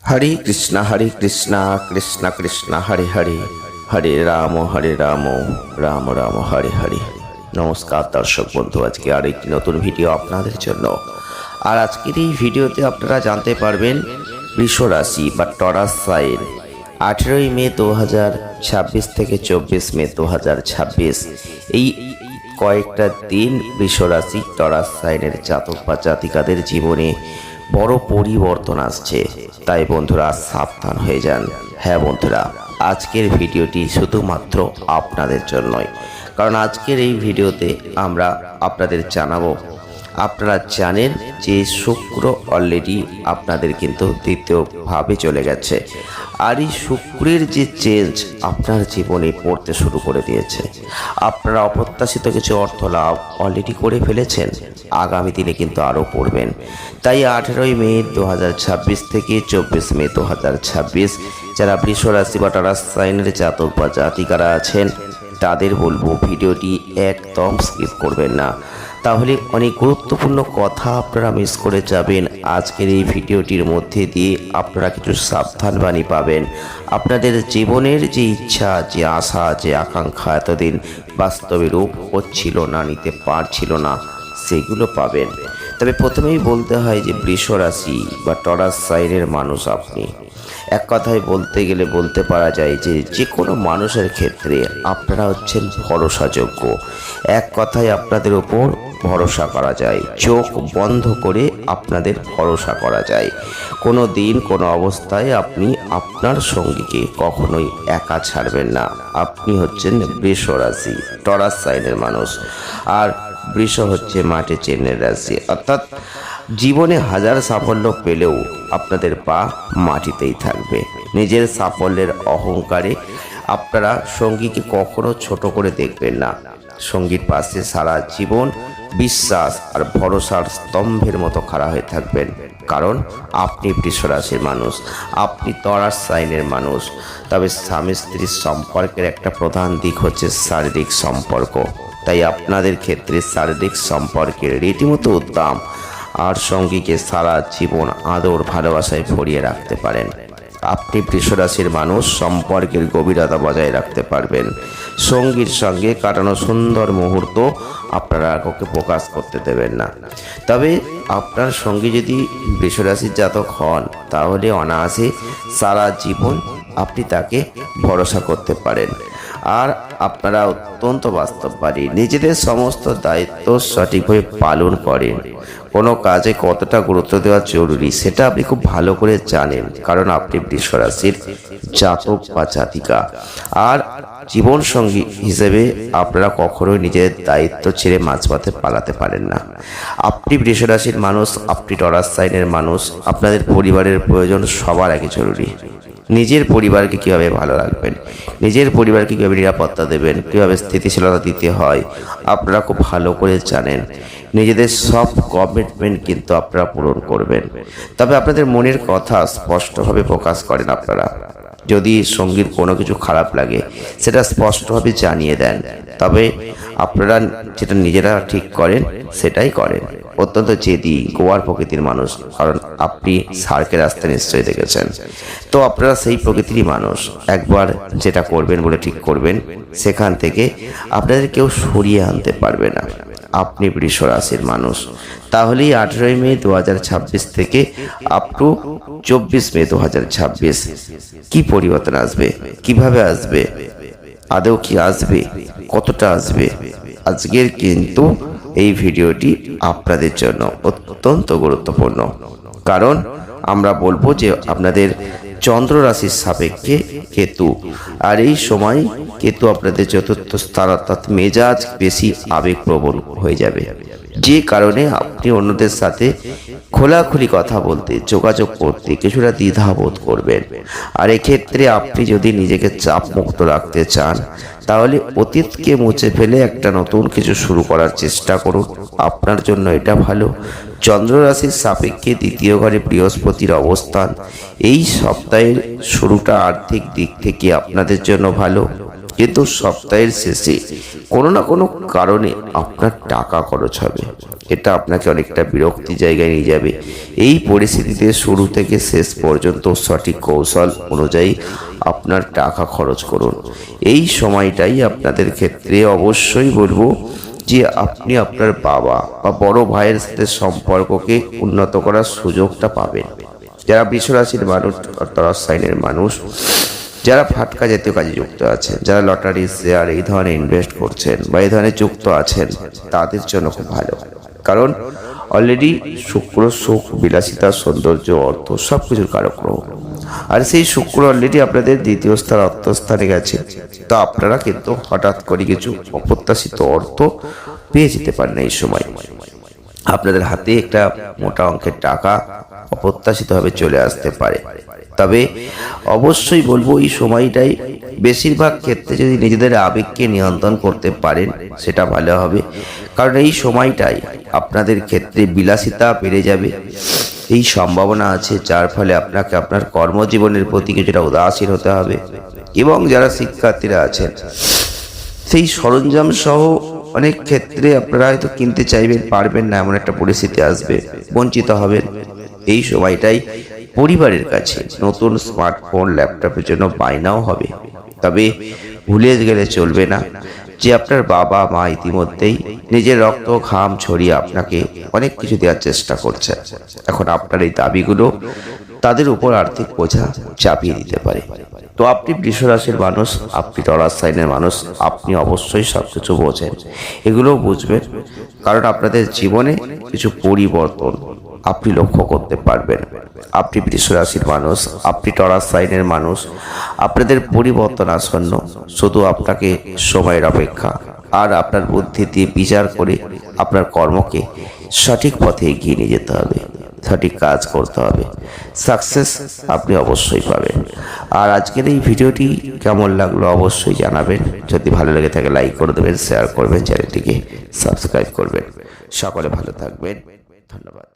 हरे कृष्णा कृष्ण कृष्ण हरे हरे हरे राम राम राम हरे हरे। नमस्कार दर्शक बंधु, आज के आरेकटी नतून भिडियो आपनादेर जन्य। और आजकेर এই ভিডিওতে আপনারা জানতে পারবেন বৃষ রাশি বা টরাস সাইন 18 মে 2026 থেকে 24 মে 2026 এই কয়েকটা দিন বৃষ রাশি টরাস সাইনের জাতক বা জাতিকাদের জীবনে বড় পরিবর্তন আসছে। তাই বন্ধুরা সাবধান হয়ে যান। হ্যাঁ বন্ধুরা, আজকের ভিডিওটি শুধুমাত্র আপনাদের জন্যই, কারণ আজকের এই ভিডিওতে আমরা আপনাদের জানাবো, আপনারা জানেন যে শুক্র অলরেডি আপনাদের কিন্তু দ্বিতীয়ভাবে চলে গেছে। আর এই শুক্রের যে চেঞ্জ আপনার জীবনে পড়তে শুরু করে দিয়েছে। আপনারা অপ্রত্যাশিত কিছু অর্থ লাভ অলরেডি করে ফেলেছেন, আগামী দিনে কিন্তু আরও পড়বেন। তাই 18 মে 2026 থেকে 24 মে 2026 যারা বৃষ রাশি বা টরাস সাইনের জাতক বা জাতিকারা আছেন তাদের বলবো ভিডিওটি একদম স্কিপ করবেন না, তাহলে অনেক গুরুত্বপূর্ণ কথা আপনারা মিস করে যাবেন। আজকের এই ভিডিওটির মধ্যে দিয়ে আপনারা কিছু সাবধান বাণী পাবেন। আপনাদের জীবনের যে ইচ্ছা, যে আশা, যে আকাঙ্ক্ষা এতদিন বাস্তবে রূপ হচ্ছিল না, নিতে পারছিল না, সেগুলো পাবেন। তবে প্রথমেই বলতে হয় যে বৃষ রাশি বা টরাস সাইনের মানুষ আপনি, এক কথায় বলতে গেলে বলতে পারা যায় যে যে কোনো মানুষের ক্ষেত্রে আপনারা হচ্ছেন ভরসাযোগ্য। এক কথায় আপনাদের ওপর ভরসা করা যায়, চোখ বন্ধ করে আপনাদের ভরসা করা যায়। কোনো দিন কোনো অবস্থায় আপনি আপনার সঙ্গীকে কখনোই একা ছাড়বেন না। আপনি হচ্ছেন বৃষ রাশি টরাস সাইনের মানুষ। আর বৃষ হচ্ছে মাটি চিহ্নের রাশি, অর্থাৎ জীবনে হাজার সাফল্য পেলেও আপনাদের পা মাটিতেই থাকবে। নিজের সাফল্যের অহংকারে আপনারা সঙ্গীকে কখনো ছোট করে দেখবেন না। সঙ্গীর পাশে সারা জীবন বিশ্বাস আর ভরসার স্তম্ভের মতো খাড়া হয়ে থাকবেন, কারণ আপনি বৃষ রাশির মানুষ, আপনি টরাস সাইনের মানুষ। তবে স্বামী স্ত্রীর সম্পর্কের একটা প্রধান দিক হচ্ছে শারীরিক সম্পর্ক। তাই আপনাদের ক্ষেত্রে শারীরিক সম্পর্কের রীতিমতো উদ্দাম আর সঙ্গীকে সারা জীবন আদর ভালোবাসায় ভরিয়ে রাখতে পারেন। আপনি বৃষ রাশির মানুষ, সম্পর্কের গভীরতা বজায় রাখতে পারবেন। সঙ্গীর সঙ্গে কাটানো সুন্দর মুহূর্ত আপনারা কাউকে প্রকাশ করতে দেবেন না। তবে আপনার সঙ্গী যদি বৃষ রাশির জাতক হন তাহলে অনায়াসে সারা জীবন আপনি তাকে ভরসা করতে পারেন। আর আপনারা অত্যন্ত বাস্তববাদী, নিজেদের সমস্ত দায়িত্ব সঠিকভাবে পালন করেন। কোনো কাজে কতটা গুরুত্ব দেওয়া জরুরি সেটা আপনি খুব ভালো করে জানেন, কারণ আপনি বৃষ রাশির জাতক বা জাতিকা। আর জীবন সঙ্গী হিসেবে আপনারা কখনোই নিজের দায়িত্ব ছেড়ে মাঝপথে পালাতে পারেন না। আপনি বৃষ রাশির মানুষ, আপনি টরাস সাইনের মানুষ। আপনাদের পরিবারের প্রয়োজন সবার আগে জরুরি। নিজের পরিবারকে কীভাবে ভালো রাখবেন, নিজের পরিবারকে কীভাবে নিরাপত্তা দেবেন, কীভাবে স্থিতিশীলতা দিতে হয় আপনারা খুব ভালো করে জানেন। নিজেদের সব কমিটমেন্ট কিন্তু আপনারা পূরণ করবেন। তবে আপনাদের মনের কথা স্পষ্টভাবে প্রকাশ করেন আপনারা। যদি সঙ্গীর কোনো কিছু খারাপ লাগে সেটা স্পষ্টভাবে জানিয়ে দেন। তবে আপনারা যেটা নিজেরা ঠিক করেন সেটাই করেন। অত্যন্ত জেদি গোয়ার প্রকৃতির মানুষ, কারণ আপনি সার্কের রাস্তা নিশ্চয়ই দেখেছেন। তো আপনারা সেই প্রকৃতিরই মানুষ। একবার যেটা করবেন বলে ঠিক করবেন, সেখান থেকে আপনাদের কেউ সরিয়ে আনতে পারবে না। আপনি বৃষ রাশির মানুষ, তাহলেই 18 মে 2026 থেকে আপ টু 24 মে 2026 কি পরিবর্তন আসবে, কিভাবে আসবে, আদৌ কি আসবে, কতটা আসবে, আজকের কিন্তু এই ভিডিওটি আপনাদের জন্য অত্যন্ত গুরুত্বপূর্ণ। কারণ আমরা বলবো যে আপনাদের চন্দ্র রাশির সাপেক্ষে কেতু, আর এই সময় কেতু আপনাদের চতুর্থ স্থান, অর্থাৎ মেজাজ বেশি আবেগপ্রবণ হয়ে যাবে, যে কারণে আপনি অন্যদের সাথে খোলাখুলি কথা বলতে, যোগাযোগ করতে কিছুটা দ্বিধাবোধ করবেন। আর এক্ষেত্রে আপনি যদি নিজেকে চাপ মুক্ত রাখতে চান তাহলে অতীতকে মুছে ফেলে একটা নতুন কিছু শুরু করার চেষ্টা করুন। আপনার জন্য এটা ভালো। চন্দ্র রাশির সাপেক্ষে দ্বিতীয় ঘরে বৃহস্পতির অবস্থান এই সপ্তাহের শুরুটা আর্থিক দিক থেকে আপনাদের জন্য ভালো। কিন্তু সপ্তাহের শেষে কোনো না কোনো কারণে আপনার টাকা খরচ হবে। এটা আপনাকে অনেকটা বিরক্তি জায়গায় নিয়ে যাবে। এই পরিস্থিতিতে শুরু থেকে শেষ পর্যন্ত সঠিক কৌশল অনুযায়ী আপনার টাকা খরচ করুন। এই সময়টাই আপনাদের ক্ষেত্রে অবশ্যই বলবো যে আপনি আপনার বাবা বা বড় ভাইয়ের সাথে সম্পর্ককে উন্নত করার সুযোগটা পাবেন। যারা বৃষ রাশির মানুষ, টরাস সাইনের মানুষ, যারা ফাটকা জাতীয় কাজে যুক্ত আছেন, যারা লটারি, শেয়ার এই ধরনের ইনভেস্ট করছেন বা এই ধরনের যুক্ত আছেন, তাদের জন্য খুব ভালো। কারণ অলরেডি শুক্র সুখ, বিলাসিতা, সৌন্দর্য, অর্থ সব কিছুর কারক গ্রহ। আর সেই শুক্র অলরেডি আপনাদের দ্বিতীয় স্থান অর্থস্থানে গেছে। তো আপনারা কিন্তু হঠাৎ করে কিছু অপ্রত্যাশিত অর্থ পেয়ে যেতে পারেন। এই সময় আপনাদের হাতে একটা মোটা অঙ্কের টাকা অপ্রত্যাশিতভাবে চলে আসতে পারে। তবে অবশ্যই বলবো এই সময়টাই বেশিরভাগ ক্ষেত্রে যদি নিজেদের আবেগকে নিয়ন্ত্রণ করতে পারেন সেটা ভালো হবে। কারণ এই সময়টাই আপনাদের ক্ষেত্রে বিলাসিতা বেড়ে যাবে, এই সম্ভাবনা আছে, যার ফলে আপনাকে আপনার কর্মজীবনের প্রতি কিছুটা উদাসীন হতে হবে। এবং যারা শিক্ষার্থীরা আছেন সেই সরঞ্জাম সহ অনেক ক্ষেত্রে আপনারা হয়তো কিনতে চাইবেন, পারবেন না, এমন একটা পরিস্থিতি আসবে, বঞ্চিত হবেন। এই সময়টাই পরিবারের কাছে নতুন স্মার্টফোন, ল্যাপটপের জন্য বায়নাও হবে। তবে ভুলে গেলে চলবে না যে আপনার বাবা মা ইতিমধ্যেই নিজের রক্ত ঘাম ছড়িয়ে আপনাকে অনেক কিছু দেওয়ার চেষ্টা করছে। এখন আপনার এই দাবিগুলো তাদের উপর আর্থিক বোঝা চাপিয়ে দিতে পারে। তো আপনি বৃষ রাশির মানুষ, আপনি টরাস সাইনের মানুষ, আপনি অবশ্যই সবকিছু বোঝেন, এগুলোও বুঝবেন। কারণ আপনাদের জীবনে কিছু পরিবর্তন আপনি লক্ষ্য করতে পারবেন। আপনি বৃষ রাশির মানুষ, আপনি টরাস সাইনের মানুষ, আপনাদের পরিবর্তন আসন্ন। শুধু আপনাকে সময়ের অপেক্ষা আর আপনার বুদ্ধি দিয়ে বিচার করে আপনার কর্মকে সঠিক পথে এগিয়ে নিয়ে যেতে হবে, সঠিক কাজ করতে হবে। সাকসেস আপনি অবশ্যই পাবেন। আর আজকের এই ভিডিওটি কেমন লাগলো অবশ্যই জানাবেন। যদি ভালো লেগে থাকে লাইক করে দেবেন, শেয়ার করবেন, চ্যানেলটিকে সাবস্ক্রাইব করবেন। সকলে ভালো থাকবেন, ধন্যবাদ।